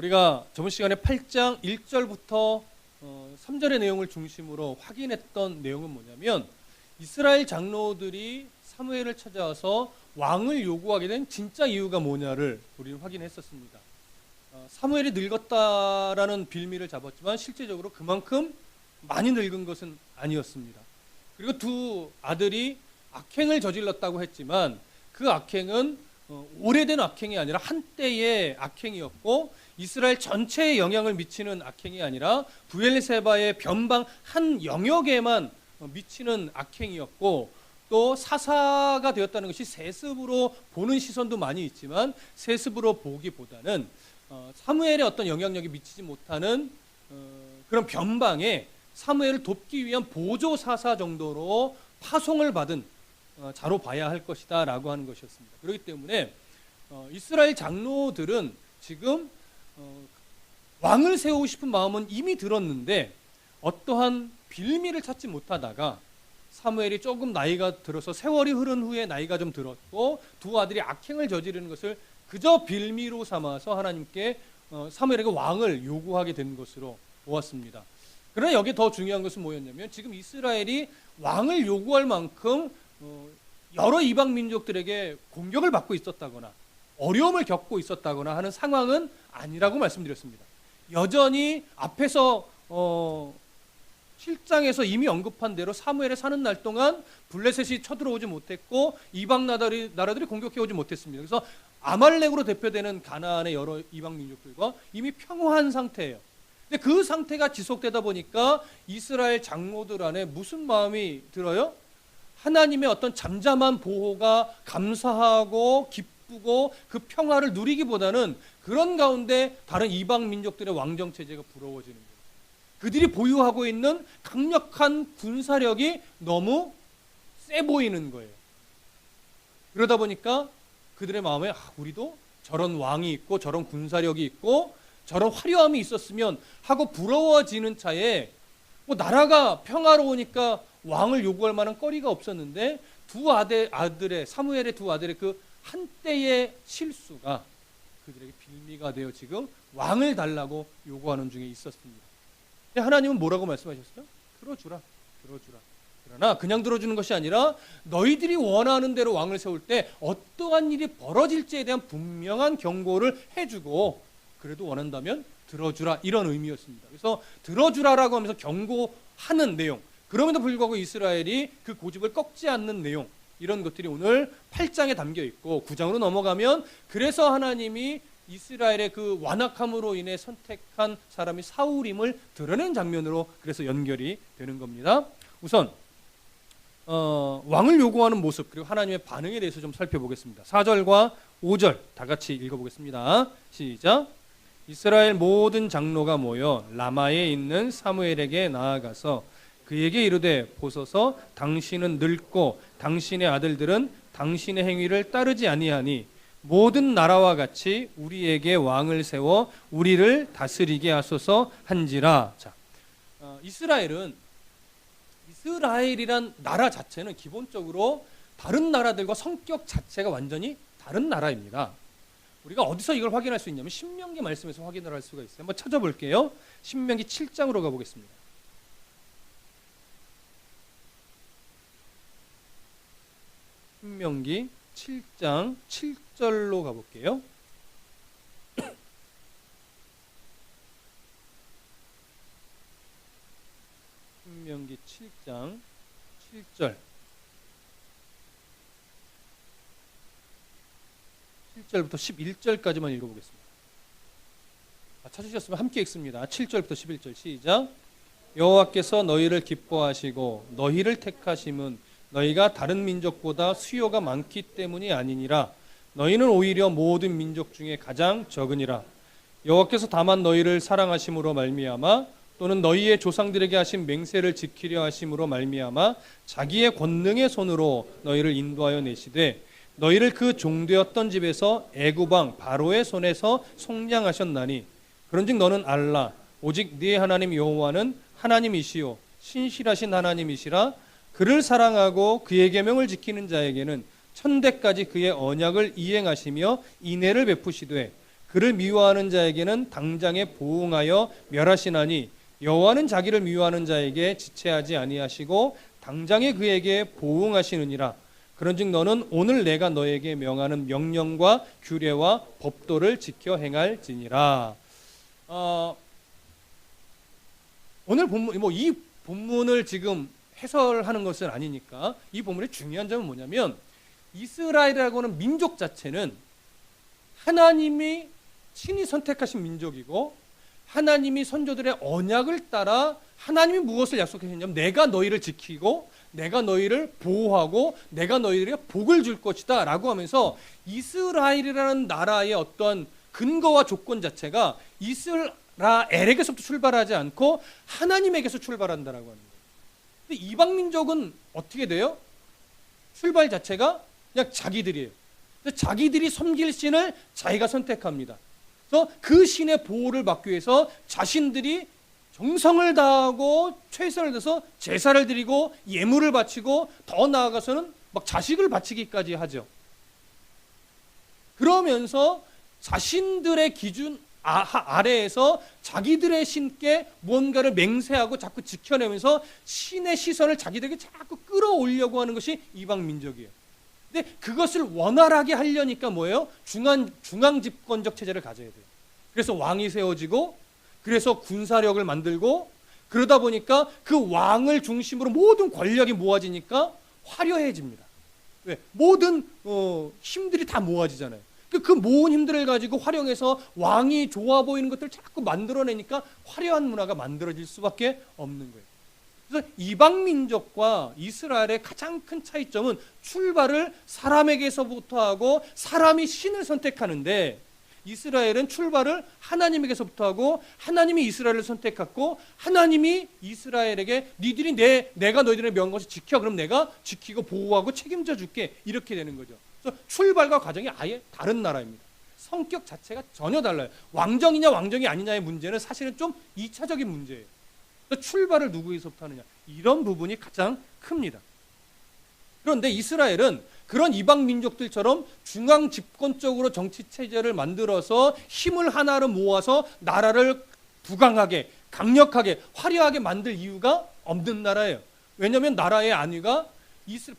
우리가 저번 시간에 8장 1절부터 3절의 내용을 중심으로 확인했던 내용은 뭐냐면 이스라엘 장로들이 사무엘을 찾아와서 왕을 요구하게 된 진짜 이유가 뭐냐를 우리는 확인했었습니다. 사무엘이 늙었다라는 빌미를 잡았지만 실제적으로 그만큼 많이 늙은 것은 아니었습니다. 그리고 두 아들이 악행을 저질렀다고 했지만 그 악행은 오래된 악행이 아니라 한때의 악행이었고 이스라엘 전체에 영향을 미치는 악행이 아니라 브엘세바의 변방 한 영역에만 미치는 악행이었고 또 사사가 되었다는 것이 세습으로 보는 시선도 많이 있지만 세습으로 보기보다는 사무엘의 어떤 영향력이 미치지 못하는 그런 변방에 사무엘을 돕기 위한 보조 사사 정도로 파송을 받은 자로 봐야 할 것이다 라고 하는 것이었습니다. 그렇기 때문에 이스라엘 장로들은 지금 왕을 세우고 싶은 마음은 이미 들었는데 어떠한 빌미를 찾지 못하다가 사무엘이 조금 나이가 들어서 세월이 흐른 후에 나이가 좀 들었고 두 아들이 악행을 저지르는 것을 그저 빌미로 삼아서 하나님께 사무엘에게 왕을 요구하게 된 것으로 보았습니다. 그러나 여기 더 중요한 것은 뭐였냐면 지금 이스라엘이 왕을 요구할 만큼 여러 이방 민족들에게 공격을 받고 있었다거나 어려움을 겪고 있었다거나 하는 상황은 아니라고 말씀드렸습니다. 여전히 앞에서 7장에서 이미 언급한 대로 사무엘에 사는 날 동안 블레셋이 쳐들어오지 못했고 이방 나라들이 공격해오지 못했습니다. 그래서 아말렉으로 대표되는 가나안의 여러 이방 민족들과 이미 평화한 상태예요. 근데 그 상태가 지속되다 보니까 이스라엘 장로들 안에 무슨 마음이 들어요? 하나님의 어떤 잠잠한 보호가 감사하고 기쁘고 그 평화를 누리기보다는 그런 가운데 다른 이방 민족들의 왕정 체제가 부러워지는 거예요. 그들이 보유하고 있는 강력한 군사력이 너무 세 보이는 거예요. 그러다 보니까 그들의 마음에 우리도 저런 왕이 있고 저런 군사력이 있고 저런 화려함이 있었으면 하고 부러워지는 차에 나라가 평화로우니까 왕을 요구할 만한 거리가 없었는데 두 아들의 사무엘의 두 아들의 그 한때의 실수가 그들에게 빌미가 되어 지금 왕을 달라고 요구하는 중에 있었습니다. 하나님은 뭐라고 말씀하셨어요? 들어주라. 그러나 그냥 들어주는 것이 아니라 너희들이 원하는 대로 왕을 세울 때 어떠한 일이 벌어질지에 대한 분명한 경고를 해주고 그래도 원한다면 들어주라 이런 의미였습니다. 그래서 들어주라라고 하면서 경고하는 내용, 그럼에도 불구하고 이스라엘이 그 고집을 꺾지 않는 내용, 이런 것들이 오늘 8장에 담겨 있고 9장으로 넘어가면 그래서 하나님이 이스라엘의 그 완악함으로 인해 선택한 사람이 사울임을 드러낸 장면으로 그래서 연결이 되는 겁니다. 우선 왕을 요구하는 모습 그리고 하나님의 반응에 대해서 좀 살펴보겠습니다. 4절과 5절 다 같이 읽어보겠습니다. 시작. 이스라엘 모든 장로가 모여 라마에 있는 사무엘에게 나아가서 그에게 이르되 보소서 당신은 늙고 당신의 아들들은 당신의 행위를 따르지 아니하니 모든 나라와 같이 우리에게 왕을 세워 우리를 다스리게 하소서 한지라. 자, 이스라엘이란 나라 자체는 기본적으로 다른 나라들과 성격 자체가 완전히 다른 나라입니다. 우리가 어디서 이걸 확인할 수 있냐면 신명기 말씀에서 확인을 할 수가 있어요. 한번 찾아볼게요. 신명기 7장으로 가보겠습니다. 신명기 7장 7절로 가볼게요. 신명기 7장 7절 7절부터 11절까지만 읽어보겠습니다. 찾으셨으면 함께 읽습니다. 7절부터 11절 시작. 여호와께서 너희를 기뻐하시고 너희를 택하심은 너희가 다른 민족보다 수요가 많기 때문이 아니니라. 너희는 오히려 모든 민족 중에 가장 적으니라. 여호와께서 다만 너희를 사랑하심으로 말미암아 또는 너희의 조상들에게 하신 맹세를 지키려 하심으로 말미암아 자기의 권능의 손으로 너희를 인도하여 내시되 너희를 그 종되었던 집에서 애굽 왕 바로의 손에서 속량하셨나니 그런즉 너는 알라 오직 네 하나님 여호와는 하나님이시요 신실하신 하나님이시라. 그를 사랑하고 그의 계명을 지키는 자에게는 천대까지 그의 언약을 이행하시며 인애를 베푸시되 그를 미워하는 자에게는 당장에 보응하여 멸하시나니 여호와는 자기를 미워하는 자에게 지체하지 아니하시고 당장에 그에게 보응하시느니라. 그런즉 너는 오늘 내가 너에게 명하는 명령과 규례와 법도를 지켜 행할지니라. 오늘 본문, 이 본문을 지금 해설하는 것은 아니니까 이 본문의 중요한 점은 뭐냐면, 이스라엘이라고 하는 민족 자체는 하나님이 친히 선택하신 민족이고, 하나님이 선조들의 언약을 따라 하나님이 무엇을 약속하셨냐면, 내가 너희를 지키고 내가 너희를 보호하고 내가 너희에게 복을 줄 것이다 라고 하면서, 이스라엘이라는 나라의 어떤 근거와 조건 자체가 이스라엘에게서부터 출발하지 않고 하나님에게서 출발한다라고 하는 거예요. 근데 이방 민족은 어떻게 돼요? 출발 자체가 그냥 자기들이에요. 자기들이 섬길 신을 자기가 선택합니다. 그래서 그 신의 보호를 받기 위해서 자신들이 정성을 다하고 최선을 다해서 제사를 드리고 예물을 바치고, 더 나아가서는 막 자식을 바치기까지 하죠. 그러면서 자신들의 기준 아래에서 자기들의 신께 무언가를 맹세하고 자꾸 지켜내면서 신의 시선을 자기들에게 자꾸 끌어올려고 하는 것이 이방 민족이에요. 근데 그것을 원활하게 하려니까 뭐예요? 중앙 집권적 체제를 가져야 돼요. 그래서 왕이 세워지고, 그래서 군사력을 만들고, 그러다 보니까 그 왕을 중심으로 모든 권력이 모아지니까 화려해집니다. 왜? 모든 힘들이 다 모아지잖아요. 그 모은 힘들을 가지고 활용해서 왕이 좋아 보이는 것들을 자꾸 만들어내니까 화려한 문화가 만들어질 수밖에 없는 거예요. 그래서 이방 민족과 이스라엘의 가장 큰 차이점은 출발을 사람에게서부터 하고 내가 신을 선택하는데, 이스라엘은 출발을 하나님에게서부터 하고 하나님이 이스라엘을 선택했고, 하나님이 이스라엘에게 니들이 내가 너희들의 명한 것을 지켜, 그럼 내가 지키고 보호하고 책임져 줄게, 이렇게 되는 거죠. 그래서 출발과 과정이 아예 다른 나라입니다. 성격 자체가 전혀 달라요. 왕정이냐 왕정이 아니냐의 문제는 사실은 좀 2차적인 문제예요. 출발을 누구에서부터 하느냐, 이런 부분이 가장 큽니다. 그런데 이스라엘은 그런 이방 민족들처럼 중앙 집권적으로 정치 체제를 만들어서 힘을 하나로 모아서 나라를 부강하게, 강력하게, 화려하게 만들 이유가 없는 나라예요. 왜냐하면 나라의 안위가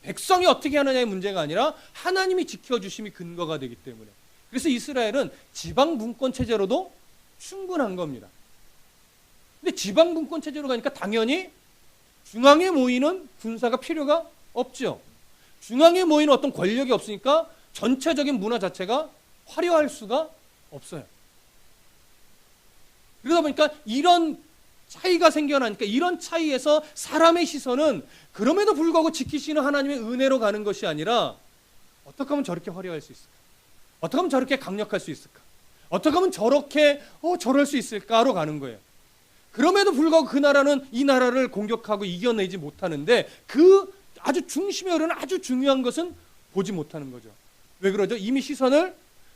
백성이 어떻게 하느냐의 문제가 아니라 하나님이 지켜주심이 근거가 되기 때문에. 그래서 이스라엘은 지방 분권 체제로도 충분한 겁니다. 근데 지방 분권 체제로 가니까 당연히 중앙에 모이는 군사가 필요가 없죠. 중앙에 모이는 어떤 권력이 없으니까 전체적인 문화 자체가 화려할 수가 없어요. 그러다 보니까 이런 차이가 생겨나니까, 이런 차이에서 사람의 시선은 그럼에도 불구하고 지키시는 하나님의 은혜로 가는 것이 아니라, 어떻게 하면 저렇게 화려할 수 있을까? 어떻게 하면 저렇게 강력할 수 있을까? 어떻게 하면 저렇게 저럴 수 있을까로 가는 거예요. 그럼에도 불구하고 그 나라는 이 나라를 공격하고 이겨내지 못하는데, 그 아주 중심에 흐르는 아주 중요한 것은 보지 못하는 거죠. 왜 그러죠? 이미 시선을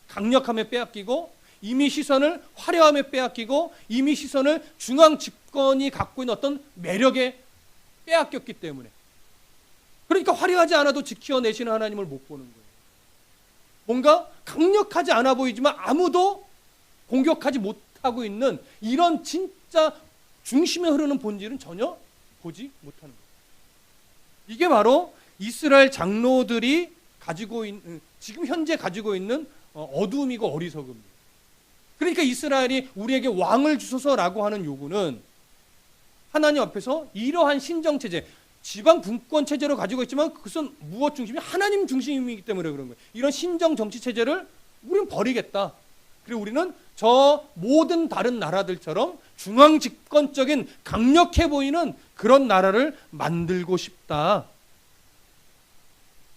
강력함에 빼앗기고, 이미 시선을 화려함에 빼앗기고, 이미 시선을 중앙 집권이 갖고 있는 어떤 매력에 빼앗겼기 때문에. 그러니까 화려하지 않아도 지켜내시는 하나님을 못 보는 거예요. 뭔가 강력하지 않아 보이지만 아무도 공격하지 못하고 있는 이런 진짜 중심에 흐르는 본질은 전혀 보지 못하는 거예요. 이게 바로 이스라엘 장로들이 가지고 있는, 지금 현재 가지고 있는 어두움이고 어리석음입니다. 그러니까 이스라엘이 우리에게 왕을 주소서라고 하는 요구는 하나님 앞에서 이러한 신정체제, 지방 분권 체제로 가지고 있지만 그것은 무엇 중심이? 하나님 중심이기 때문에 그런 거예요. 이런 신정 정치 체제를 우리는 버리겠다. 그리고 우리는 저 모든 다른 나라들처럼 중앙 집권적인 강력해 보이는 그런 나라를 만들고 싶다.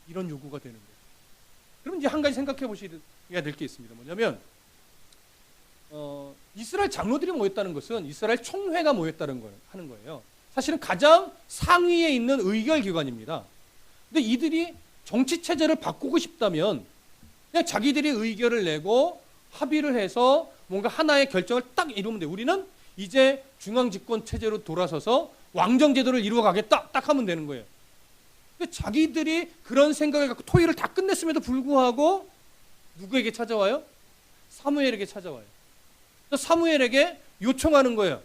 이런 요구가 되는 거예요. 그럼 이제 한 가지 생각해 보셔야 될 게 있습니다. 뭐냐면 이스라엘 장로들이 모였다는 것은 이스라엘 총회가 모였다는 걸 하는 거예요. 사실은 가장 상위에 있는 의결 기관입니다. 근데 이들이 정치 체제를 바꾸고 싶다면 그냥 자기들이 의결을 내고 합의를 해서 뭔가 하나의 결정을 딱 이루면 돼요. 우리는 이제 중앙 집권 체제로 돌아서서 왕정 제도를 이루어 가겠다, 딱 하면 되는 거예요. 근데 자기들이 그런 생각을 갖고 토의를 다 끝냈음에도 불구하고 누구에게 찾아와요? 사무엘에게 찾아와요. 사무엘에게 요청하는 거예요.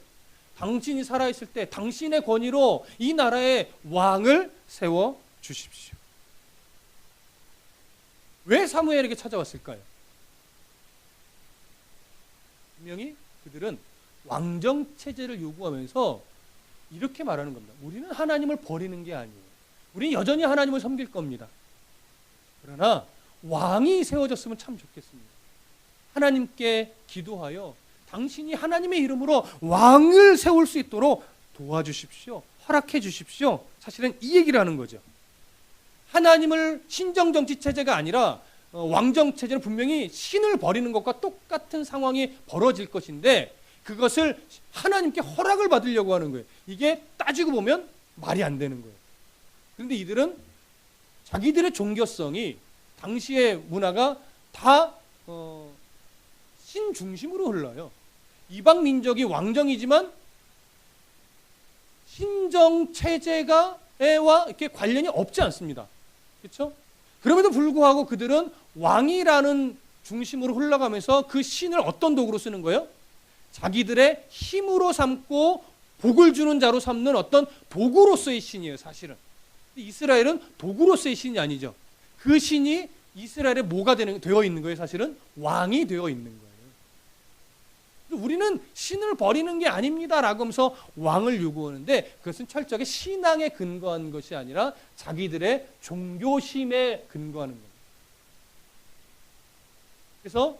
당신이 살아있을 때 당신의 권위로 이 나라의 왕을 세워 주십시오. 왜 사무엘에게 찾아왔을까요? 분명히 그들은 왕정 체제를 요구하면서 이렇게 말하는 겁니다. 우리는 하나님을 버리는 게 아니에요. 우리는 여전히 하나님을 섬길 겁니다. 그러나 왕이 세워졌으면 참 좋겠습니다. 하나님께 기도하여 당신이 하나님의 이름으로 왕을 세울 수 있도록 도와주십시오. 허락해 주십시오. 사실은 이 얘기를 하는 거죠. 하나님을 신정정치 체제가 아니라 왕정 체제는 분명히 신을 버리는 것과 똑같은 상황이 벌어질 것인데 그것을 하나님께 허락을 받으려고 하는 거예요. 이게 따지고 보면 말이 안 되는 거예요. 그런데 이들은 자기들의 종교성이 당시의 문화가 다 신 중심으로 흘러요. 이방 민족이 왕정이지만 신정 체제가와 이렇게 관련이 없지 않습니다. 그렇죠? 그럼에도 불구하고 그들은 왕이라는 중심으로 흘러가면서 그 신을 어떤 도구로 쓰는 거예요? 자기들의 힘으로 삼고 복을 주는 자로 삼는 어떤 도구로서의 신이에요, 사실은. 이스라엘은 도구로서의 신이 아니죠. 그 신이 이스라엘에 뭐가 되어 있는 거예요, 사실은? 왕이 되어 있는 거예요. 우리는 신을 버리는 게 아닙니다라고 하면서 왕을 요구하는데 그것은 철저하게 신앙에 근거한 것이 아니라 자기들의 종교심에 근거하는 겁니다. 그래서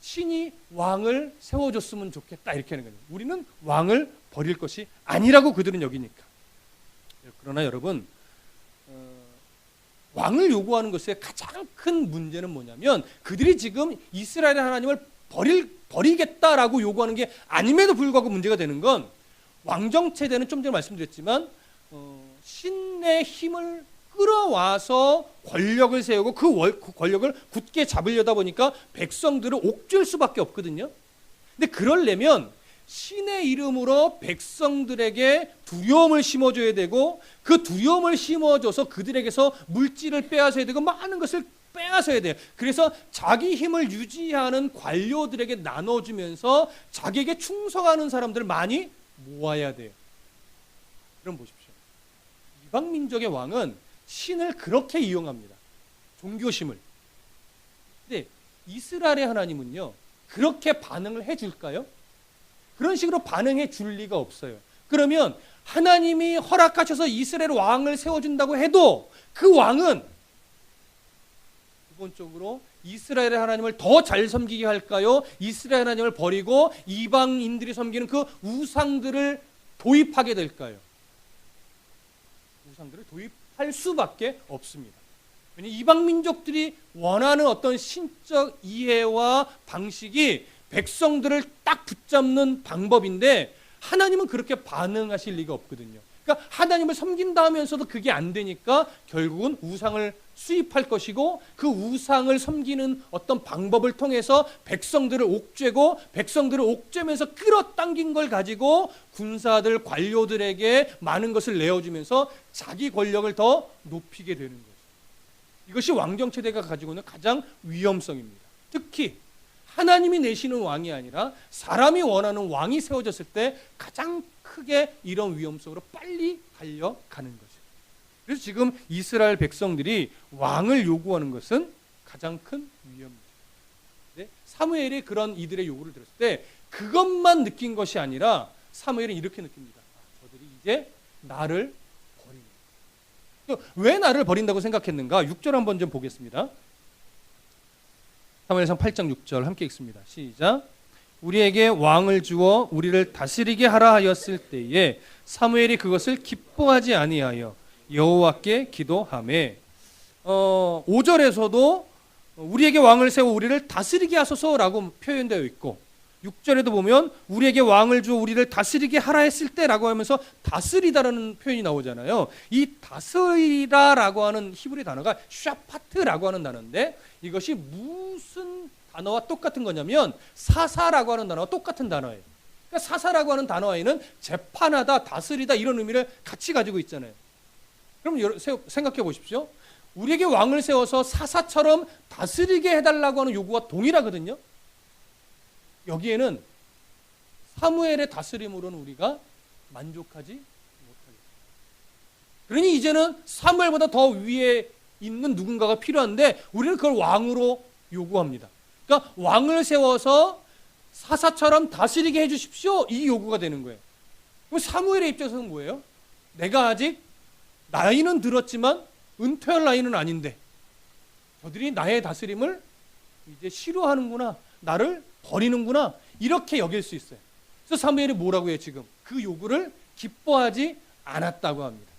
신이 왕을 세워줬으면 좋겠다 이렇게 하는 거예요. 우리는 왕을 버릴 것이 아니라고 그들은 여기니까. 그러나 여러분 왕을 요구하는 것의 가장 큰 문제는 뭐냐면 그들이 지금 이스라엘의 하나님을 버리겠다라고 요구하는 게 아님에도 불구하고 문제가 되는 건 왕정 체제는 좀 전에 말씀드렸지만 신의 힘을 끌어와서 권력을 세우고 그 권력을 굳게 잡으려다 보니까 백성들을 옥죄일 수밖에 없거든요. 근데 그러려면 신의 이름으로 백성들에게 두려움을 심어줘야 되고 그 두려움을 심어줘서 그들에게서 물질을 빼앗아야 되고 많은 것을 빼앗아야 돼요. 그래서 자기 힘을 유지하는 관료들에게 나눠주면서 자기에게 충성하는 사람들을 많이 모아야 돼요. 그럼 보십시오. 이방 민족의 왕은 신을 그렇게 이용합니다. 종교심을. 근데 이스라엘의 하나님은요. 그렇게 반응을 해줄까요? 그런 식으로 반응해 줄 리가 없어요. 그러면 하나님이 허락하셔서 이스라엘 왕을 세워준다고 해도 그 왕은 기본적으로 이스라엘의 하나님을 더 잘 섬기게 할까요? 이스라엘 하나님을 버리고 이방인들이 섬기는 그 우상들을 도입하게 될까요? 우상들을 도입할 수밖에 없습니다. 왜냐하면 이방 민족들이 원하는 어떤 신적 이해와 방식이 백성들을 딱 붙잡는 방법인데 하나님은 그렇게 반응하실 리가 없거든요. 그러니까 하나님을 섬긴다 하면서도 그게 안 되니까 결국은 우상을 수입할 것이고 그 우상을 섬기는 어떤 방법을 통해서 백성들을 옥죄고 백성들을 옥죄면서 끌어당긴 걸 가지고 군사들 관료들에게 많은 것을 내어주면서 자기 권력을 더 높이게 되는 거죠. 이것이 왕정체제가 가지고 있는 가장 위험성입니다. 특히 하나님이 내시는 왕이 아니라 사람이 원하는 왕이 세워졌을 때 가장 크게 이런 위험성으로 빨리 달려가는 거죠. 그래서 지금 이스라엘 백성들이 왕을 요구하는 것은 가장 큰 위험입니다. 사무엘이 그런 이들의 요구를 들었을 때 그것만 느낀 것이 아니라 사무엘은 이렇게 느낍니다. 저들이 이제 나를 버리네. 왜 나를 버린다고 생각했는가? 6절 한번 좀 보겠습니다. 사무엘상 8장 6절 함께 읽습니다. 시작. 우리에게 왕을 주어 우리를 다스리게 하라 하였을 때에 사무엘이 그것을 기뻐하지 아니하여 여호와께 기도하매 5절에서도 우리에게 왕을 세워 우리를 다스리게 하소서라고 표현되어 있고 6절에도 보면 우리에게 왕을 주어 우리를 다스리게 하라 했을 때라고 하면서 다스리다라는 표현이 나오잖아요. 이 다스리다라고 하는 히브리 단어가 샤파트라고 하는 단어인데 이것이 무슨 단어와 똑같은 거냐면 사사라고 하는 단어와 똑같은 단어예요. 그러니까 사사라고 하는 단어에는 재판하다, 다스리다 이런 의미를 같이 가지고 있잖아요. 그럼 생각해 보십시오. 우리에게 왕을 세워서 사사처럼 다스리게 해달라고 하는 요구와 동일하거든요. 여기에는 사무엘의 다스림으로는 우리가 만족하지 못하겠다. 그러니 이제는 사무엘보다 더 위에 있는 누군가가 필요한데 우리는 그걸 왕으로 요구합니다. 그러니까 왕을 세워서 사사처럼 다스리게 해주십시오. 이 요구가 되는 거예요. 그럼 사무엘의 입장에서는 뭐예요? 내가 아직 나이는 들었지만 은퇴할 나이는 아닌데 저들이 나의 다스림을 이제 싫어하는구나, 나를 버리는구나, 이렇게 여길 수 있어요. 그래서 사무엘이 뭐라고 해요? 지금 그 요구를 기뻐하지 않았다고 합니다.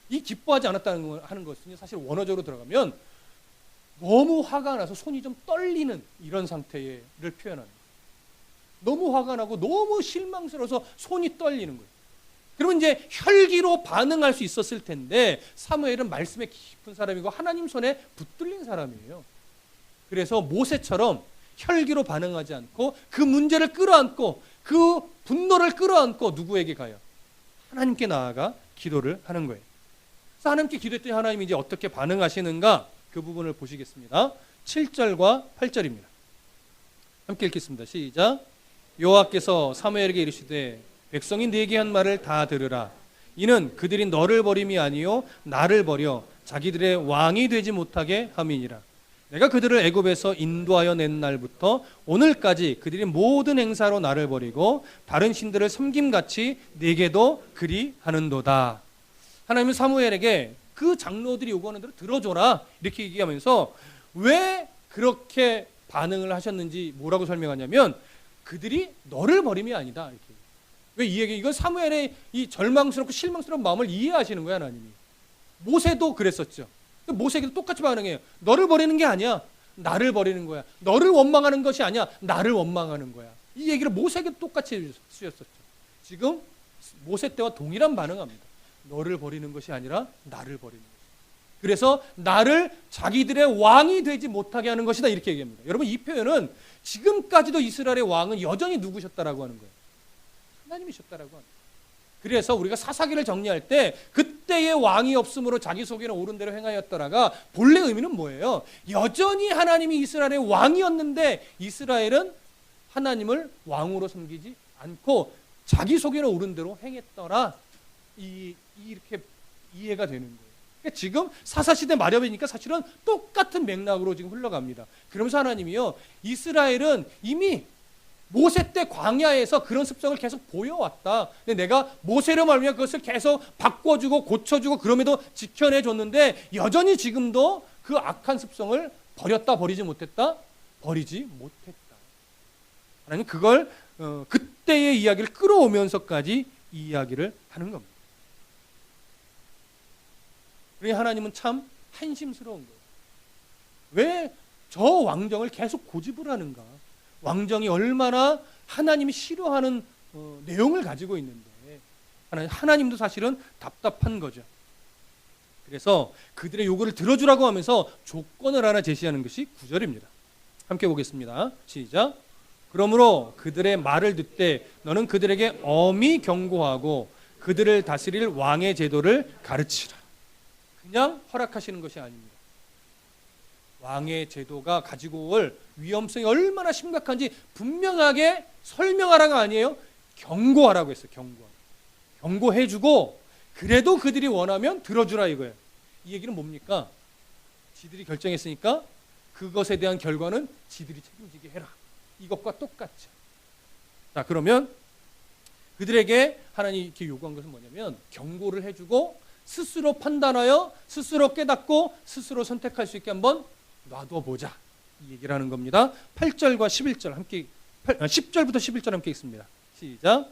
이 기뻐하지 않았다는 하는 것은 사실 원어적으로 들어가면 너무 화가 나서 손이 좀 떨리는 이런 상태를 표현합니다. 너무 화가 나고 너무 실망스러워서 손이 떨리는 거예요. 그러면 이제 혈기로 반응할 수 있었을 텐데 사무엘은 말씀에 깊은 사람이고 하나님 손에 붙들린 사람이에요. 그래서 모세처럼 혈기로 반응하지 않고 그 문제를 끌어안고 그 분노를 끌어안고 누구에게 가요? 하나님께 나아가 기도를 하는 거예요. 그래서 하나님께 기도했더니 하나님이 이제 어떻게 반응하시는가 그 부분을 보시겠습니다. 7절과 8절입니다. 함께 읽겠습니다. 시작. 여호와께서 사무엘에게 이르시되 백성이 네게 한 말을 다 들으라. 이는 그들이 너를 버림이 아니요 나를 버려 자기들의 왕이 되지 못하게 함이니라. 내가 그들을 애굽에서 인도하여 낸 날부터 오늘까지 그들이 모든 행사로 나를 버리고 다른 신들을 섬김같이 네게도 그리하는도다. 하나님은 사무엘에게 그 장로들이 요구하는 대로 들어줘라 이렇게 얘기하면서 왜 그렇게 반응을 하셨는지 뭐라고 설명하냐면 그들이 너를 버림이 아니다. 이렇게. 왜 이 얘기? 이건 사무엘의 이 절망스럽고 실망스러운 마음을 이해하시는 거야 하나님이. 모세도 그랬었죠. 모세에게도 똑같이 반응해요. 너를 버리는 게 아니야. 나를 버리는 거야. 너를 원망하는 것이 아니야. 나를 원망하는 거야. 이 얘기를 모세에게도 똑같이 쓰였었죠. 지금 모세 때와 동일한 반응합니다. 너를 버리는 것이 아니라 나를 버리는 것이다. 그래서 나를 자기들의 왕이 되지 못하게 하는 것이다 이렇게 얘기합니다. 여러분 이 표현은 지금까지도 이스라엘의 왕은 여전히 누구셨다라고 하는 거예요. 하나님이셨다라고 합니다. 그래서 우리가 사사기를 정리할 때 그때의 왕이 없으므로 자기 속에는 옳은 대로 행하였더라가 본래 의미는 뭐예요? 여전히 하나님이 이스라엘의 왕이었는데 이스라엘은 하나님을 왕으로 섬기지 않고 자기 속에는 옳은 대로 행했더라. 이렇게 이해가 되는 거예요. 그러니까 지금 사사시대 마렵이니까 사실은 똑같은 맥락으로 지금 흘러갑니다. 그러면서 하나님이요, 이스라엘은 이미 모세 때 광야에서 그런 습성을 계속 보여왔다. 근데 내가 모세로 말미암아 그것을 계속 바꿔주고 고쳐주고 그럼에도 지켜내줬는데 여전히 지금도 그 악한 습성을 버렸다 버리지 못했다? 버리지 못했다. 하나님 그걸 그때의 이야기를 끌어오면서까지 이 이야기를 하는 겁니다. 그러니 하나님은 참 한심스러운 거예요. 왜 저 왕정을 계속 고집을 하는가? 왕정이 얼마나 하나님이 싫어하는 내용을 가지고 있는데 하나님도 사실은 답답한 거죠. 그래서 그들의 요구를 들어주라고 하면서 조건을 하나 제시하는 것이 9절입니다. 함께 보겠습니다. 시작. 그러므로 그들의 말을 듣되 너는 그들에게 엄히 경고하고 그들을 다스릴 왕의 제도를 가르치라. 그냥 허락하시는 것이 아닙니다. 왕의 제도가 가지고 올 위험성이 얼마나 심각한지 분명하게 설명하라가 아니에요. 경고하라고 했어요. 경고해주고 그래도 그들이 원하면 들어주라 이거예요. 이 얘기는 뭡니까? 지들이 결정했으니까 그것에 대한 결과는 지들이 책임지게 해라. 이것과 똑같죠. 자, 그러면 그들에게 하나님이 이렇게 요구한 것은 뭐냐면 경고를 해주고 스스로 판단하여 스스로 깨닫고 스스로 선택할 수 있게 한번 놔둬보자. 이 얘기를 하는 겁니다. 8절과 11절 함께 10절부터 11절 함께 읽습니다. 시작.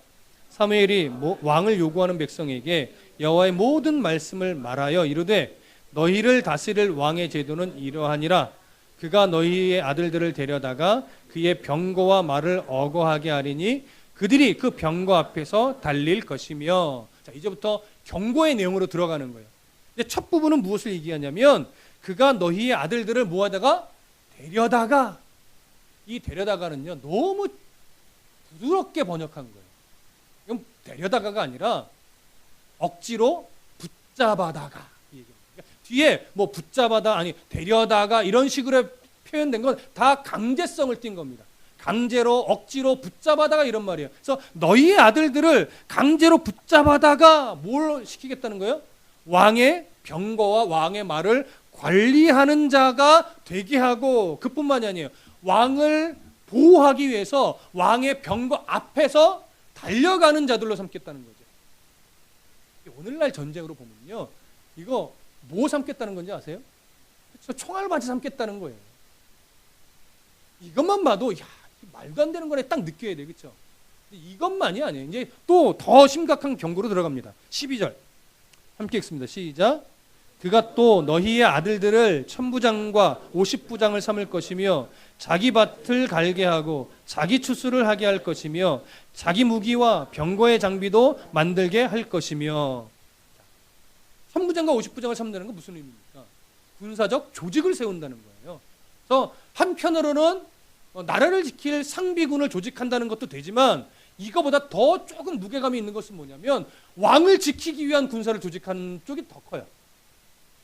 사무엘이 왕을 요구하는 백성에게 여호와의 모든 말씀을 말하여 이르되 너희를 다스릴 왕의 제도는 이러하니라. 그가 너희의 아들들을 데려다가 그의 병거와 말을 어거하게 하리니 그들이 그 병거 앞에서 달릴 것이며. 자, 이제부터 경고의 내용으로 들어가는 거예요. 이제 첫 부분은 무엇을 얘기하냐면 그가 너희의 아들들을 모아다가 데려다가, 이 데려다가는요 너무 부드럽게 번역한 거예요. 이건 데려다가가 아니라 억지로 붙잡아다가. 그러니까 뒤에 뭐 붙잡아다 아니 데려다가 이런 식으로 표현된 건 다 강제성을 띈 겁니다. 강제로 억지로 붙잡아다가 이런 말이에요. 그래서 너희의 아들들을 강제로 붙잡아다가 뭘 시키겠다는 거예요? 왕의 병거와 왕의 말을 관리하는 자가 되게 하고, 그뿐만이 아니에요. 왕을 보호하기 위해서 왕의 병거 앞에서 달려가는 자들로 삼겠다는 거죠. 오늘날 전쟁으로 보면요, 이거 뭐 삼겠다는 건지 아세요? 그렇죠? 총알맞이 삼겠다는 거예요. 이것만 봐도 야, 말도 안 되는 거네 딱 느껴야 돼, 그렇죠? 이것만이 아니에요. 이제 또 더 심각한 경고로 들어갑니다. 12절 함께 읽습니다. 시작. 그가 또 너희의 아들들을 1000부장과 50부장을 삼을 것이며 자기 밭을 갈게 하고 자기 추수를 하게 할 것이며 자기 무기와 병거의 장비도 만들게 할 것이며. 1000부장과 50부장을 삼는 건 무슨 의미입니까? 군사적 조직을 세운다는 거예요. 그래서 한편으로는 나라를 지킬 상비군을 조직한다는 것도 되지만, 이거보다 더 조금 무게감이 있는 것은 뭐냐면 왕을 지키기 위한 군사를 조직하는 쪽이 더 커요.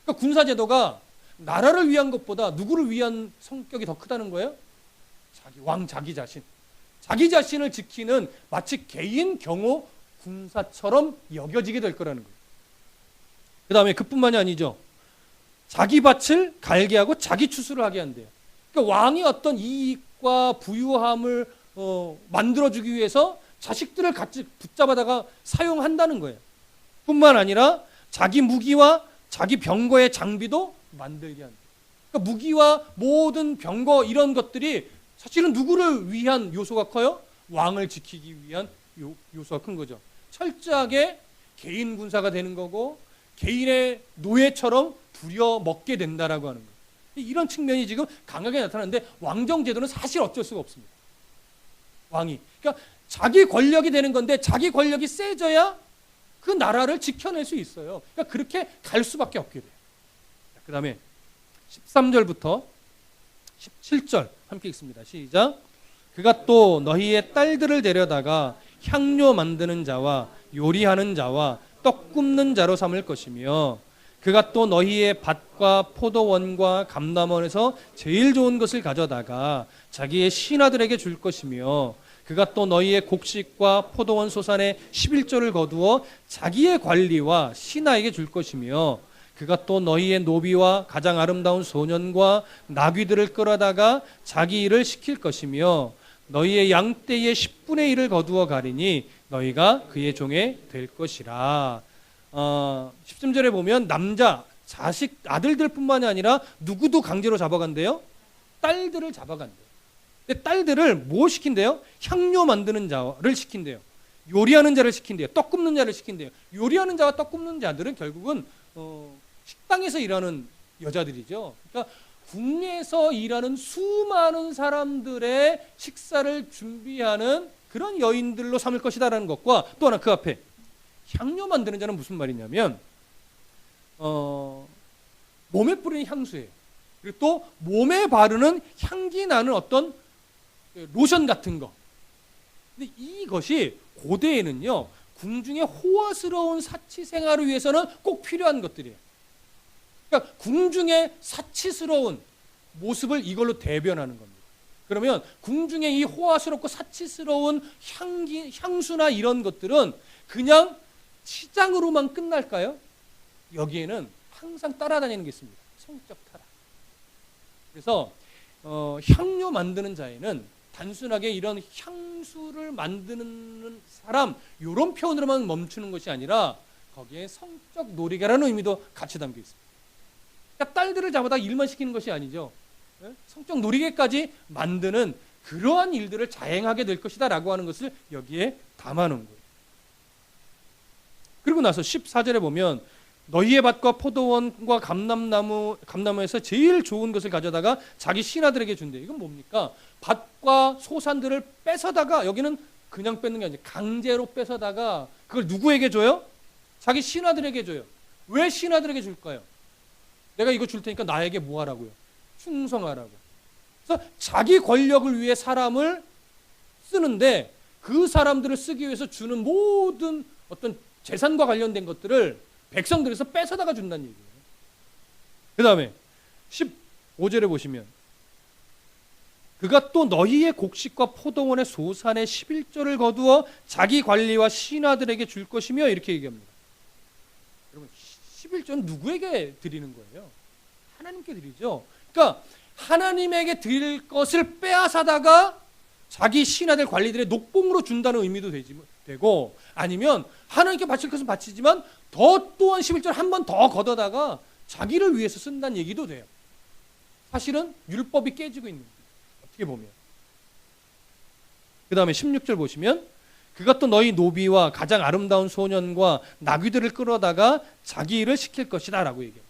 그러니까 군사제도가 나라를 위한 것보다 누구를 위한 성격이 더 크다는 거예요? 자기 자신. 자기 자신을 지키는 마치 개인 경호 군사처럼 여겨지게 될 거라는 거예요. 그 다음에 그뿐만이 아니죠. 자기 밭을 갈게 하고 자기 추수를 하게 한대요. 그러니까 왕이 어떤 이익과 부유함을 만들어주기 위해서 자식들을 같이 붙잡아다가 사용한다는 거예요. 뿐만 아니라 자기 무기와 자기 병거의 장비도 만들게 한다. 그러니까 무기와 모든 병거 이런 것들이 사실은 누구를 위한 요소가 커요? 왕을 지키기 위한 요소가 큰 거죠. 철저하게 개인 군사가 되는 거고 개인의 노예처럼 부려먹게 된다라고 하는 거예요. 이런 측면이 지금 강하게 나타나는데, 왕정제도는 사실 어쩔 수가 없습니다. 왕이. 그러니까 자기 권력이 되는 건데 자기 권력이 세져야 그 나라를 지켜낼 수 있어요. 그러니까 그렇게 갈 수밖에 없게 돼요. 그 다음에 13절부터 17절 함께 읽습니다. 시작. 그가 또 너희의 딸들을 데려다가 향료 만드는 자와 요리하는 자와 떡 굽는 자로 삼을 것이며, 그가 또 너희의 밭과 포도원과 감람원에서 제일 좋은 것을 가져다가 자기의 신하들에게 줄 것이며, 그가 또 너희의 곡식과 포도원 소산의 11조를 거두어 자기의 관리와 신하에게 줄 것이며, 그가 또 너희의 노비와 가장 아름다운 소년과 나귀들을 끌어다가 자기 일을 시킬 것이며, 너희의 양떼의 10분의 1을 거두어 가리니 너희가 그의 종에 될 것이라. 13절에 보면 남자, 자식, 아들들뿐만이 아니라 누구도 강제로 잡아간대요. 딸들을 잡아간대요. 근데 딸들을 뭐 시킨대요? 향료 만드는 자를 시킨대요. 요리하는 자를 시킨대요. 떡 굽는 자를 시킨대요. 요리하는 자와 떡 굽는 자들은 결국은 식당에서 일하는 여자들이죠. 그러니까 국내에서 일하는 수많은 사람들의 식사를 준비하는 그런 여인들로 삼을 것이다라는 것과, 또 하나 그 앞에 향료 만드는 자는 무슨 말이냐면 몸에 뿌리는 향수예요. 그리고 또 몸에 바르는 향기 나는 어떤 로션 같은 거. 근데 이것이 고대에는요, 궁중의 호화스러운 사치 생활을 위해서는 꼭 필요한 것들이에요. 그러니까 궁중의 사치스러운 모습을 이걸로 대변하는 겁니다. 그러면 궁중의 이 호화스럽고 사치스러운 향수나 이런 것들은 그냥 시장으로만 끝날까요? 여기에는 항상 따라다니는 게 있습니다. 성적 타락. 그래서 향료 만드는 자에는 단순하게 이런 향수를 만드는 사람 이런 표현으로만 멈추는 것이 아니라 거기에 성적 놀이개라는 의미도 같이 담겨 있습니다. 그러니까 딸들을 잡아다 일만 시키는 것이 아니죠. 성적 놀이개까지 만드는 그러한 일들을 자행하게 될 것이다 라고 하는 것을 여기에 담아놓은 거예요. 그리고 나서 14절에 보면 너희의 밭과 포도원과 감람나무에서 제일 좋은 것을 가져다가 자기 신하들에게 준대. 이건 뭡니까? 밭과 소산들을 뺏어다가, 여기는 그냥 뺏는 게 아니라 강제로 뺏어다가 그걸 누구에게 줘요? 자기 신하들에게 줘요. 왜 신하들에게 줄까요? 내가 이거 줄 테니까 나에게 뭐 하라고요? 충성하라고. 그래서 자기 권력을 위해 사람을 쓰는데 그 사람들을 쓰기 위해서 주는 모든 어떤 재산과 관련된 것들을 백성들에서 뺏어다가 준다는 얘기예요. 그 다음에 15절에 보시면 그가 또 너희의 곡식과 포도원의 소산의 11조를 거두어 자기 관리와 신하들에게 줄 것이며 이렇게 얘기합니다. 여러분 11조는 누구에게 드리는 거예요? 하나님께 드리죠. 그러니까 하나님에게 드릴 것을 빼앗아다가 자기 신하들 관리들의 녹봉으로 준다는 의미도 되고, 아니면 하나님께 바칠 것은 바치지만 또한 11조를 한 번 더 걷어다가 자기를 위해서 쓴다는 얘기도 돼요. 사실은 율법이 깨지고 있는 거예요. 어떻게 보면. 그 다음에 16절 보시면 그가 또 너희 노비와 가장 아름다운 소년과 나귀들을 끌어다가 자기 일을 시킬 것이다 라고 얘기해요.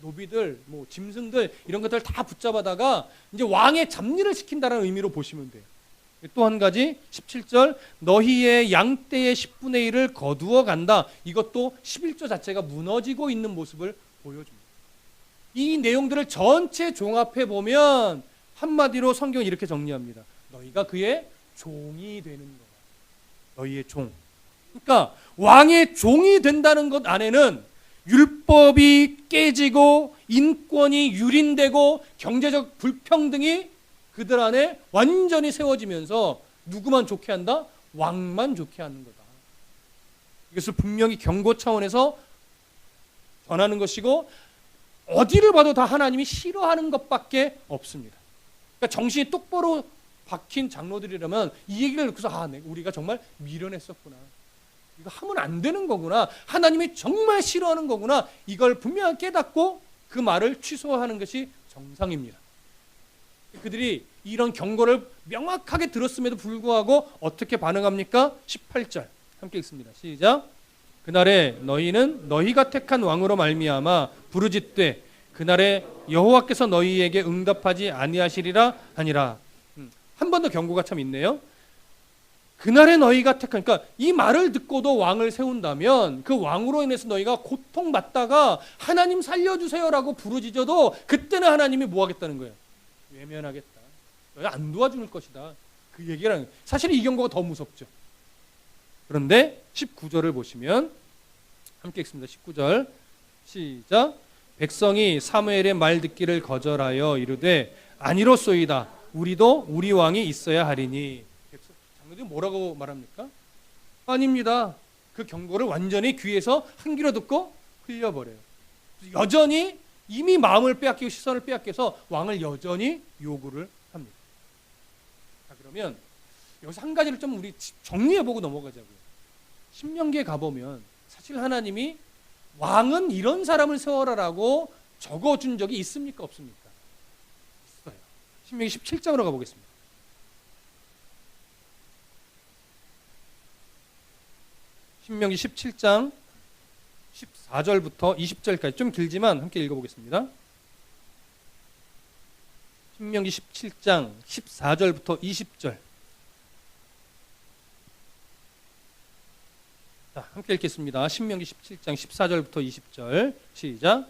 노비들, 뭐 짐승들 이런 것들 다 붙잡아다가 이제 왕의 잡일을 시킨다는 의미로 보시면 돼요. 또 한 가지 17절 너희의 양떼의 10분의 1을 거두어 간다. 이것도 11조 자체가 무너지고 있는 모습을 보여줍니다. 이 내용들을 전체 종합해 보면 한마디로 성경은 이렇게 정리합니다. 너희가 그의 종이 되는 거야. 너희의 종. 그러니까 왕의 종이 된다는 것 안에는 율법이 깨지고 인권이 유린되고 경제적 불평등이 그들 안에 완전히 세워지면서 누구만 좋게 한다? 왕만 좋게 하는 거다. 이것을 분명히 경고 차원에서 전하는 것이고, 어디를 봐도 다 하나님이 싫어하는 것밖에 없습니다. 그러니까 정신이 똑바로 박힌 장로들이라면 이 얘기를 듣고서 우리가 정말 미련했었구나. 이거 하면 안 되는 거구나. 하나님이 정말 싫어하는 거구나. 이걸 분명히 깨닫고 그 말을 취소하는 것이 정상입니다. 그들이 이런 경고를 명확하게 들었음에도 불구하고 어떻게 반응합니까? 18절 함께 읽습니다. 시작. 그날에 너희는 너희가 택한 왕으로 말미암아 부르짖되 그날에 여호와께서 너희에게 응답하지 아니하시리라 하니라. 한 번 더 경고가 참 있네요. 그날에 너희가 택한, 그러니까 이 말을 듣고도 왕을 세운다면 그 왕으로 인해서 너희가 고통받다가 하나님 살려주세요라고 부르짖어도 그때는 하나님이 뭐 하겠다는 거예요? 외면하겠다. 너희 안 도와줄 것이다. 그 얘기랑 사실 이 경고가 더 무섭죠. 그런데 19절을 보시면 함께 읽습니다. 19절 시작. 백성이 사무엘의 말 듣기를 거절하여 이르되 아니로소이다. 우리도 우리 왕이 있어야 하리니. 장로들이 뭐라고 말합니까? 아닙니다. 그 경고를 완전히 귀에서 한 귀로 듣고 흘려버려요. 여전히 이미 마음을 빼앗기고 시선을 빼앗겨서 왕을 여전히 요구를 합니다. 자, 그러면 여기서 한 가지를 좀 우리 정리해보고 넘어가자고요. 신명기에 가보면 사실 하나님이 왕은 이런 사람을 세워라라고 적어준 적이 있습니까? 없습니까? 있어요. 신명기 17장으로 가보겠습니다. 신명기 17장 14절부터 20절까지 좀 길지만 함께 읽어보겠습니다. 신명기 17장 14절부터 20절. 자, 함께 읽겠습니다. 신명기 17장 14절부터 20절 시작.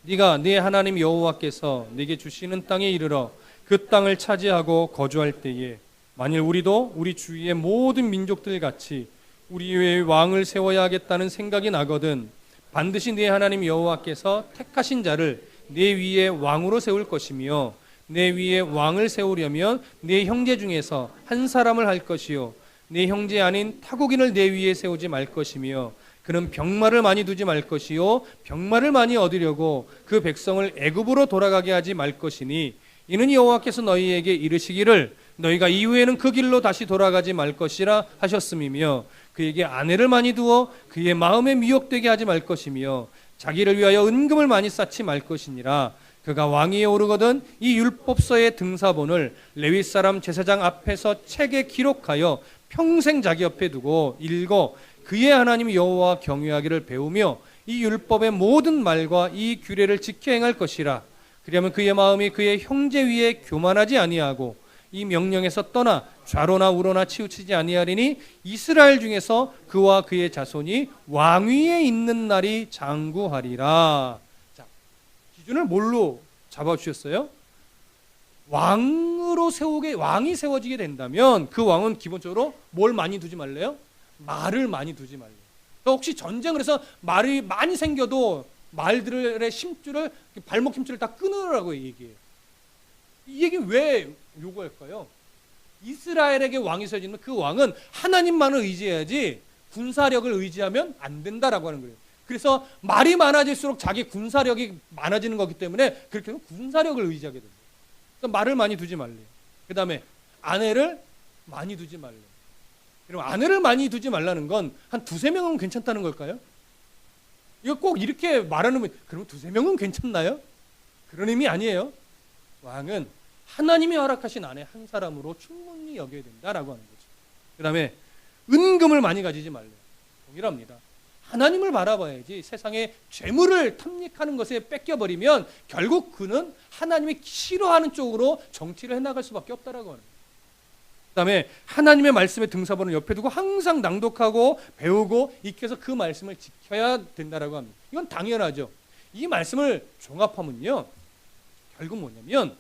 네가 네 하나님 여호와께서 네게 주시는 땅에 이르러 그 땅을 차지하고 거주할 때에 만일 우리도 우리 주위의 모든 민족들 같이 우리 위에 왕을 세워야 하겠다는 생각이 나거든 반드시 네 하나님 여호와께서 택하신 자를 네 위에 왕으로 세울 것이며 내 위에 왕을 세우려면 네 형제 중에서 한 사람을 할 것이요 네 형제 아닌 타국인을 내 위에 세우지 말 것이며 그는 병마를 많이 두지 말 것이요 병마를 많이 얻으려고 그 백성을 애굽으로 돌아가게 하지 말 것이니 이는 여호와께서 너희에게 이르시기를 너희가 이후에는 그 길로 다시 돌아가지 말 것이라 하셨음이며 그에게 아내를 많이 두어 그의 마음에 미혹되게 하지 말 것이며 자기를 위하여 은금을 많이 쌓지 말 것이니라. 그가 왕위에 오르거든 이 율법서의 등사본을 레위 사람 제사장 앞에서 책에 기록하여 평생 자기 옆에 두고 읽어 그의 하나님 여호와 경외하기를 배우며 이 율법의 모든 말과 이 규례를 지켜 행할 것이라. 그리하면 그의 마음이 그의 형제 위에 교만하지 아니하고 이 명령에서 떠나 좌로나 우로나 치우치지 아니하리니 이스라엘 중에서 그와 그의 자손이 왕위에 있는 날이 장구하리라. 자, 기준을 뭘로 잡아주셨어요? 왕이 세워지게 된다면 그 왕은 기본적으로 뭘 많이 두지 말래요? 말을 많이 두지 말래요. 혹시 전쟁을 해서 말이 많이 생겨도 말들의 힘줄을 발목 힘줄을 다 끊으라고 얘기해요. 이 얘기 왜 요구할까요? 이스라엘에게 왕이 세워지면 그 왕은 하나님만을 의지해야지 군사력을 의지하면 안 된다라고 하는 거예요. 그래서 말이 많아질수록 자기 군사력이 많아지는 거기 때문에 그렇게 하면 군사력을 의지하게 됩니다. 그래서 말을 많이 두지 말래요. 그 다음에 아내를 많이 두지 말래요. 그럼 아내를 많이 두지 말라는 건 한 두세 명은 괜찮다는 걸까요? 이거 꼭 이렇게 말하는 분, 그럼 두세 명은 괜찮나요? 그런 의미 아니에요. 왕은 하나님이 허락하신 아내 한 사람으로 충분히 여겨야 된다라고 하는 거죠. 그 다음에 은금을 많이 가지지 말래요. 동일합니다. 하나님을 바라봐야지 세상에 재물을 탐닉하는 것에 뺏겨버리면 결국 그는 하나님이 싫어하는 쪽으로 정치를 해나갈 수밖에 없다라고 하는 거예요. 그 다음에 하나님의 말씀의 등사본을 옆에 두고 항상 낭독하고 배우고 익혀서 그 말씀을 지켜야 된다라고 합니다. 이건 당연하죠. 이 말씀을 종합하면요, 결국 뭐냐면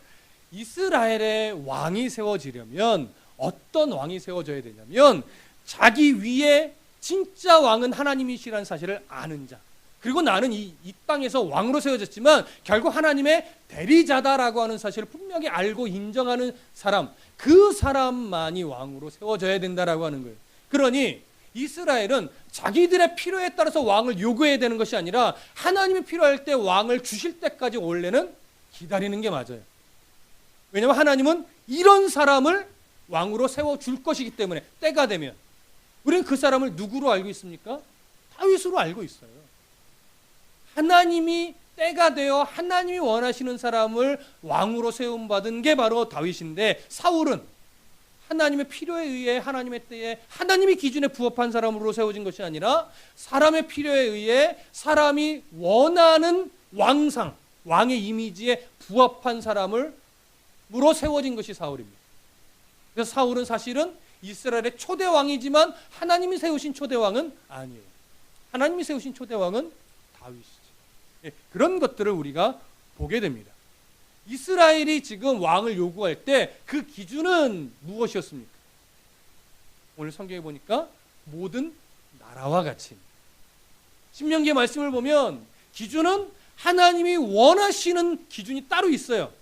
이스라엘의 왕이 세워지려면 어떤 왕이 세워져야 되냐면 자기 위에 진짜 왕은 하나님이시라는 사실을 아는 자, 그리고 나는 이 땅에서 왕으로 세워졌지만 결국 하나님의 대리자다라고 하는 사실을 분명히 알고 인정하는 사람, 그 사람만이 왕으로 세워져야 된다라고 하는 거예요. 그러니 이스라엘은 자기들의 필요에 따라서 왕을 요구해야 되는 것이 아니라 하나님이 필요할 때 왕을 주실 때까지 원래는 기다리는 게 맞아요. 왜냐하면 하나님은 이런 사람을 왕으로 세워줄 것이기 때문에 때가 되면. 우리는 그 사람을 누구로 알고 있습니까? 다윗으로 알고 있어요. 하나님이 때가 되어 하나님이 원하시는 사람을 왕으로 세움받은 게 바로 다윗인데, 사울은 하나님의 필요에 의해 하나님의 때에 하나님의 기준에 부합한 사람으로 세워진 것이 아니라 사람의 필요에 의해 사람이 원하는 왕상, 왕의 이미지에 부합한 사람으로 세워진 것이 사울입니다. 그래서 사울은 사실은 이스라엘의 초대왕이지만 하나님이 세우신 초대왕은 아니에요. 하나님이 세우신 초대왕은 다윗이죠. 예, 그런 것들을 우리가 보게 됩니다. 이스라엘이 지금 왕을 요구할 때 그 기준은 무엇이었습니까? 오늘 성경에 보니까 모든 나라와 같이. 신명기의 말씀을 보면 기준은 하나님이 원하시는 기준이 따로 있어요.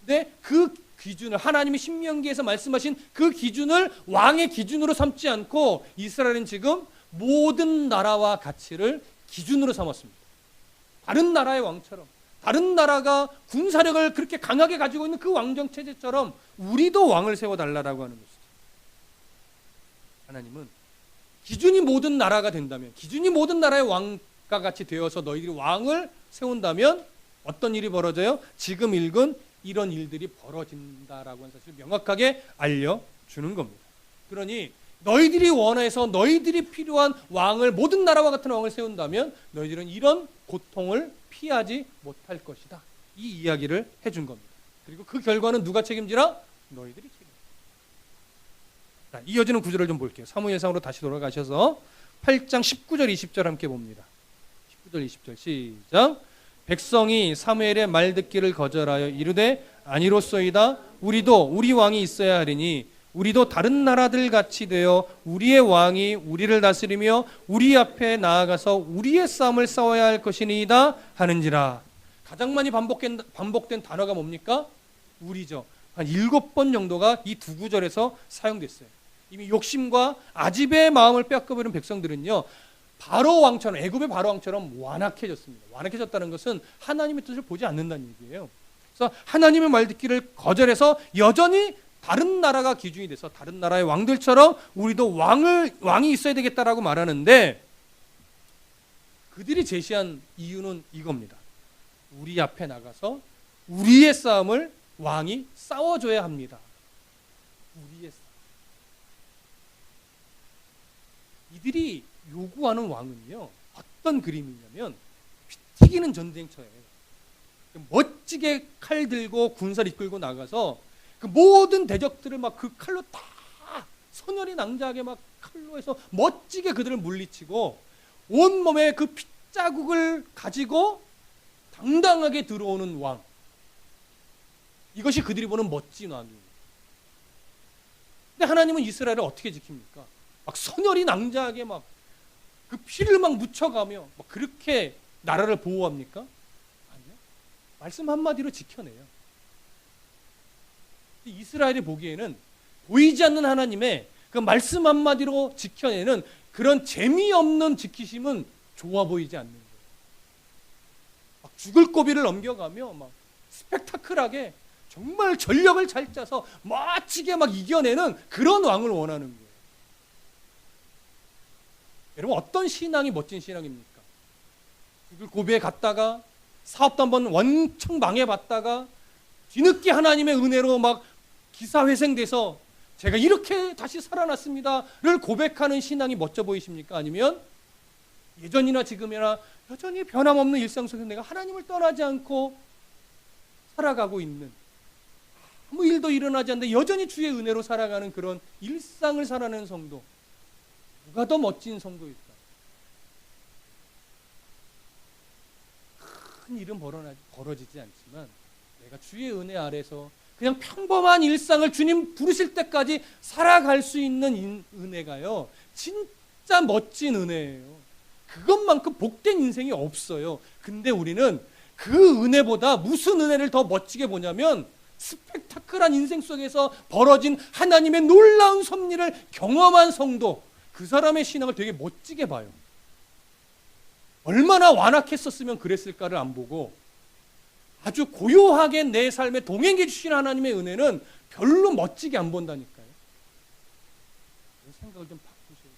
근데 그 기준을, 하나님이 신명기에서 말씀하신 그 기준을 왕의 기준으로 삼지 않고 이스라엘은 지금 모든 나라와 가치를 기준으로 삼았습니다. 다른 나라의 왕처럼, 다른 나라가 군사력을 그렇게 강하게 가지고 있는 그 왕정체제처럼 우리도 왕을 세워달라고 하는 것이죠. 하나님은 기준이 모든 나라가 된다면, 기준이 모든 나라의 왕과 같이 되어서 너희들이 왕을 세운다면 어떤 일이 벌어져요? 지금 읽은 이런 일들이 벌어진다라고 하는 사실을 명확하게 알려주는 겁니다. 그러니 너희들이 원해서 너희들이 필요한 왕을, 모든 나라와 같은 왕을 세운다면 너희들은 이런 고통을 피하지 못할 것이다. 이 이야기를 해준 겁니다. 그리고 그 결과는 누가 책임지라? 너희들이 책임지라. 자, 이어지는 구절을 좀 볼게요. 사무엘상으로 다시 돌아가셔서 8장 19절 20절 함께 봅니다. 19절 20절 시작. 백성이 사무엘의 말 듣기를 거절하여 이르되 아니로소이다. 우리도 우리 왕이 있어야 하리니 우리도 다른 나라들 같이 되어 우리의 왕이 우리를 다스리며 우리 앞에 나아가서 우리의 싸움을 싸워야 할 것이니이다 하는지라. 가장 많이 반복된 단어가 뭡니까? 우리죠. 한 7번 정도가 이 두 구절에서 사용됐어요. 이미 욕심과 아집의 마음을 빼앗겨버린 백성들은요, 바로 왕처럼, 애굽의 바로 왕처럼 완악해졌습니다. 완악해졌다는 것은 하나님의 뜻을 보지 않는다는 얘기예요. 그래서 하나님의 말 듣기를 거절해서 여전히 다른 나라가 기준이 돼서 다른 나라의 왕들처럼 우리도 왕이 있어야 되겠다라고 말하는데, 그들이 제시한 이유는 이겁니다. 우리 앞에 나가서 우리의 싸움을 왕이 싸워줘야 합니다. 우리의 싸움. 이들이 요구하는 왕은요, 어떤 그림이냐면 피 튀기는 전쟁터예요. 멋지게 칼 들고 군사를 이끌고 나가서 그 모든 대적들을 막 그 칼로 다 선혈이 낭자하게 막 칼로 해서 멋지게 그들을 물리치고 온몸에 그 핏자국을 가지고 당당하게 들어오는 왕. 이것이 그들이 보는 멋진 왕이에요. 근데 하나님은 이스라엘을 어떻게 지킵니까? 막 선혈이 낭자하게 막 그 피를 막 묻혀가며 막 그렇게 나라를 보호합니까? 아니요. 말씀 한마디로 지켜내요. 이스라엘이 보기에는 보이지 않는 하나님의 그 말씀 한마디로 지켜내는 그런 재미없는 지키심은 좋아 보이지 않는 거예요. 막 죽을 고비를 넘겨가며 막 스펙타클하게 정말 전력을 잘 짜서 멋지게 막 이겨내는 그런 왕을 원하는 거예요. 여러분, 어떤 신앙이 멋진 신앙입니까? 죽을 고비에 갔다가 사업도 한번 원청 망해봤다가 뒤늦게 하나님의 은혜로 막 기사회생돼서 제가 이렇게 다시 살아났습니다를 고백하는 신앙이 멋져 보이십니까? 아니면 예전이나 지금이나 여전히 변함없는 일상 속에서 내가 하나님을 떠나지 않고 살아가고 있는, 아무 일도 일어나지 않는데 여전히 주의 은혜로 살아가는 그런 일상을 살아내는 성도, 누가 더 멋진 성도일까? 큰 일은 벌어지지 않지만 내가 주의 은혜 아래서 그냥 평범한 일상을 주님 부르실 때까지 살아갈 수 있는 은혜가요, 진짜 멋진 은혜예요. 그것만큼 복된 인생이 없어요. 근데 우리는 그 은혜보다 무슨 은혜를 더 멋지게 보냐면 스펙타클한 인생 속에서 벌어진 하나님의 놀라운 섭리를 경험한 성도, 그 사람의 신앙을 되게 멋지게 봐요. 얼마나 완악했었으면 그랬을까를 안 보고 아주 고요하게 내 삶에 동행해 주신 하나님의 은혜는 별로 멋지게 안 본다니까요. 생각을 좀 바꾸셔야 돼요.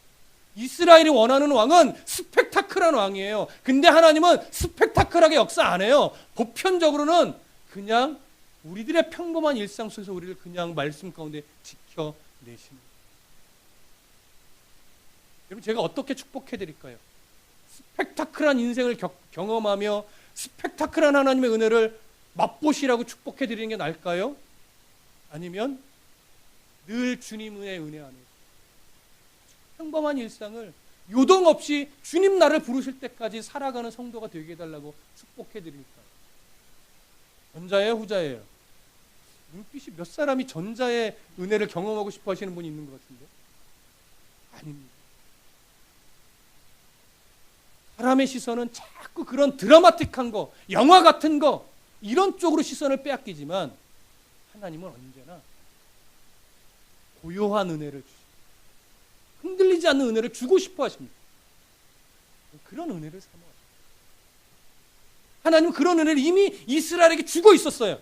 이스라엘이 원하는 왕은 스펙타클한 왕이에요. 근데 하나님은 스펙타클하게 역사 안 해요. 보편적으로는 그냥 우리들의 평범한 일상 속에서 우리를 그냥 말씀 가운데 지켜내십니다. 여러분, 제가 어떻게 축복해 드릴까요? 스펙타클한 인생을 경험하며 스펙타클한 하나님의 은혜를 맛보시라고 축복해 드리는 게 나을까요? 아니면 늘 주님의 은혜 안에 평범한 일상을 요동 없이 주님 나를 부르실 때까지 살아가는 성도가 되게 해달라고 축복해 드릴까요? 전자예요, 후자예요? 눈빛이 몇 사람이 전자의 은혜를 경험하고 싶어 하시는 분이 있는 것 같은데? 아닙니다. 사람의 시선은 자꾸 그런 드라마틱한 거, 영화 같은 거, 이런 쪽으로 시선을 빼앗기지만 하나님은 언제나 고요한 은혜를 주시고 흔들리지 않는 은혜를 주고 싶어 하십니다. 그런 은혜를 사모하십니다. 하나님은 그런 은혜를 이미 이스라엘에게 주고 있었어요.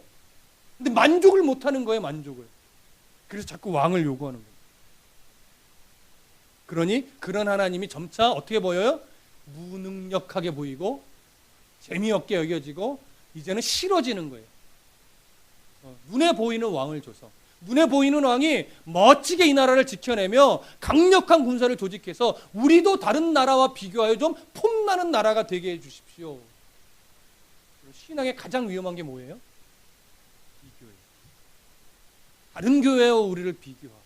근데 만족을 못하는 거예요, 만족을. 그래서 자꾸 왕을 요구하는 거예요. 그러니 그런 하나님이 점차 어떻게 보여요? 무능력하게 보이고 재미없게 여겨지고 이제는 싫어지는 거예요. 눈에 보이는 왕을 줘서, 눈에 보이는 왕이 멋지게 이 나라를 지켜내며 강력한 군사를 조직해서 우리도 다른 나라와 비교하여 좀 폼나는 나라가 되게 해주십시오. 신앙의 가장 위험한 게 뭐예요? 비교예요. 다른 교회와 우리를 비교하고,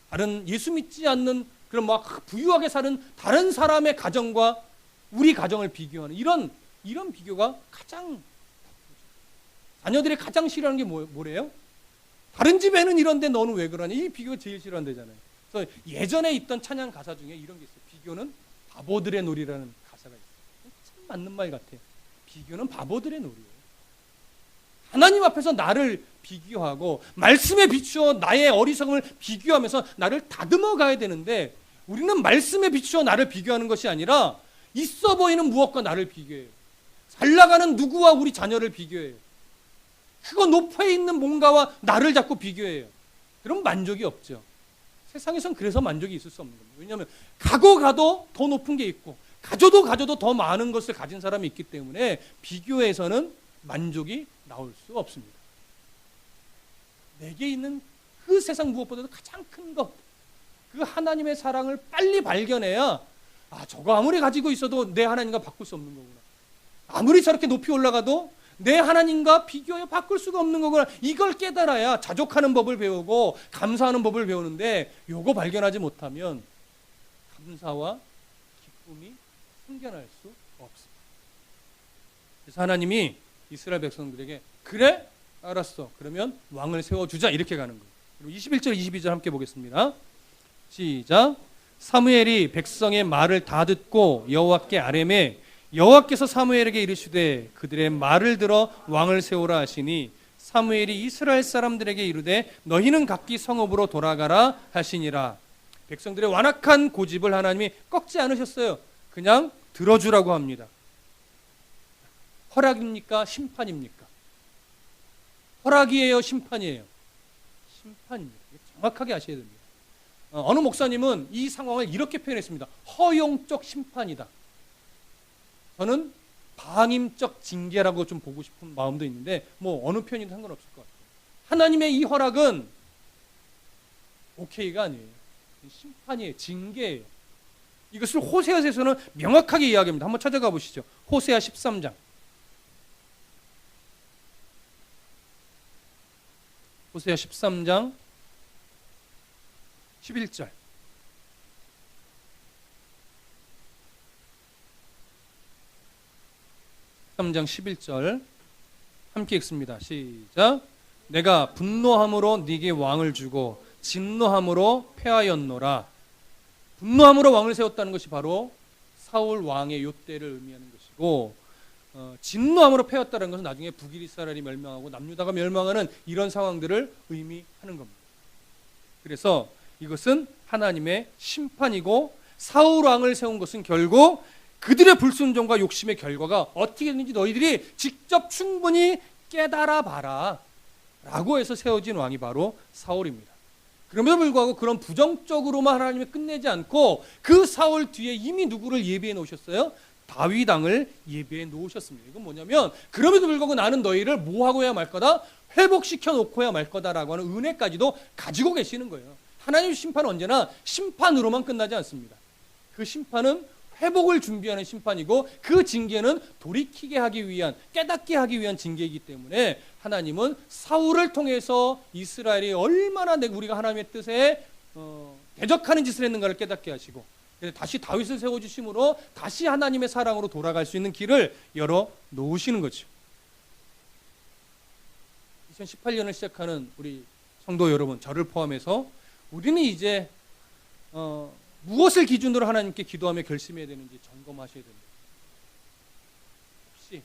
다른 예수 믿지 않는 그런 막 부유하게 사는 다른 사람의 가정과 우리 가정을 비교하는 이런 비교가 가장, 자녀들이 가장 싫어하는 게 뭐래요? 다른 집에는 이런데 너는 왜 그러냐? 이 비교가 제일 싫어한대잖아요. 그래서 예전에 있던 찬양 가사 중에 이런 게 있어요. 비교는 바보들의 놀이라는 가사가 있어요. 참 맞는 말 같아요. 비교는 바보들의 놀이예요. 하나님 앞에서 나를 비교하고 말씀에 비추어 나의 어리석음을 비교하면서 나를 다듬어 가야 되는데, 우리는 말씀에 비추어 나를 비교하는 것이 아니라 있어 보이는 무엇과 나를 비교해요. 잘 나가는 누구와 우리 자녀를 비교해요. 그거 높에 있는 뭔가와 나를 자꾸 비교해요. 그럼 만족이 없죠. 세상에선 그래서 만족이 있을 수 없는 겁니다. 왜냐하면 가도 더 높은 게 있고 가져도 더 많은 것을 가진 사람이 있기 때문에 비교에서는 만족이 나올 수 없습니다. 내게 있는 그 세상 무엇보다도 가장 큰 것, 그 하나님의 사랑을 빨리 발견해야, 아, 저거 아무리 가지고 있어도 내 하나님과 바꿀 수 없는 거구나. 아무리 저렇게 높이 올라가도 내 하나님과 비교해 바꿀 수가 없는 거구나. 이걸 깨달아야 자족하는 법을 배우고 감사하는 법을 배우는데, 요거 발견하지 못하면 감사와 기쁨이 생겨날 수 없습니다. 그래서 하나님이 이스라엘 백성들에게, 그래? 알았어. 그러면 왕을 세워주자. 이렇게 가는 거예요. 그리고 21절, 22절 함께 보겠습니다. 시작. 사무엘이 백성의 말을 다 듣고 여호와께 아뢰매 여호와께서 사무엘에게 이르시되 그들의 말을 들어 왕을 세우라 하시니 사무엘이 이스라엘 사람들에게 이르되 너희는 각기 성읍으로 돌아가라 하시니라. 백성들의 완악한 고집을 하나님이 꺾지 않으셨어요. 그냥 들어주라고 합니다. 허락입니까? 심판입니까? 허락이에요? 심판이에요? 심판입니다. 정확하게 아셔야 됩니다. 어느 목사님은 이 상황을 이렇게 표현했습니다. 허용적 심판이다. 저는 방임적 징계라고 좀 보고 싶은 마음도 있는데 뭐 어느 편이든 상관없을 것 같아요. 하나님의 이 허락은 오케이가 아니에요. 심판이에요. 징계예요. 이것을 호세아서에서는 명확하게 이야기합니다. 한번 찾아가 보시죠. 호세아 13장. 호세아 13장 11절. 13장 11절 함께 읽습니다. 시작. 내가 분노함으로 네게 왕을 주고 진노함으로 패하였노라. 분노함으로 왕을 세웠다는 것이 바로 사울 왕의 요때를 의미하는 것이고, 진노함으로 패였다는 것은 나중에 북이스라엘이 멸망하고 남유다가 멸망하는 이런 상황들을 의미하는 겁니다. 그래서 이것은 하나님의 심판이고, 사울 왕을 세운 것은 결국 그들의 불순종과 욕심의 결과가 어떻게 됐는지 너희들이 직접 충분히 깨달아 봐라 라고 해서 세워진 왕이 바로 사울입니다. 그럼에도 불구하고 그런 부정적으로만 하나님이 끝내지 않고 그 사울 뒤에 이미 누구를 예비해 놓으셨어요? 다윗 왕을 예비해 놓으셨습니다. 이건 뭐냐면 그럼에도 불구하고 나는 너희를 뭐 하고야 말 거다? 회복시켜 놓고야 말 거다라고 하는 은혜까지도 가지고 계시는 거예요. 하나님의 심판은 언제나 심판으로만 끝나지 않습니다. 그 심판은 회복을 준비하는 심판이고, 그 징계는 돌이키게 하기 위한, 깨닫게 하기 위한 징계이기 때문에 하나님은 사울을 통해서 이스라엘이 얼마나 우리가 하나님의 뜻에 대적하는 짓을 했는가를 깨닫게 하시고, 다시 다윗을 세워주심으로 다시 하나님의 사랑으로 돌아갈 수 있는 길을 열어 놓으시는 거죠. 2018년을 시작하는 우리 성도 여러분, 저를 포함해서 우리는 이제 무엇을 기준으로 하나님께 기도하며 결심해야 되는지 점검하셔야 됩니다. 혹시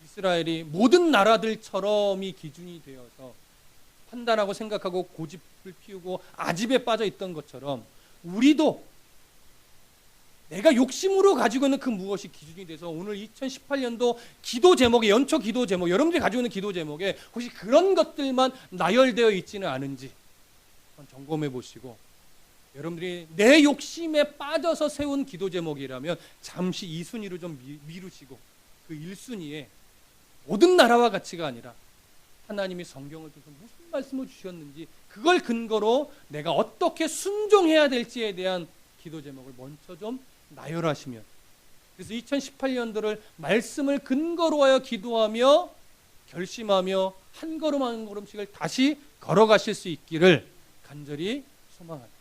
이스라엘이 모든 나라들처럼이 기준이 되어서 판단하고 생각하고 고집을 피우고 아집에 빠져 있던 것처럼 우리도 내가 욕심으로 가지고 있는 그 무엇이 기준이 돼서 오늘 2018년도 기도 제목에, 연초 기도 제목, 여러분들이 가지고 있는 기도 제목에 혹시 그런 것들만 나열되어 있지는 않은지 한번 점검해 보시고, 여러분들이 내 욕심에 빠져서 세운 기도 제목이라면 잠시 2순위로 좀 미루시고 그 1순위에 모든 나라와 가치가 아니라 하나님이 성경을 통해서 무슨 말씀을 주셨는지 그걸 근거로 내가 어떻게 순종해야 될지에 대한 기도 제목을 먼저 좀 나열하시면, 그래서 2018년도를 말씀을 근거로 하여 기도하며 결심하며 한 걸음 한 걸음씩을 다시 걸어가실 수 있기를 간절히 소망합니다.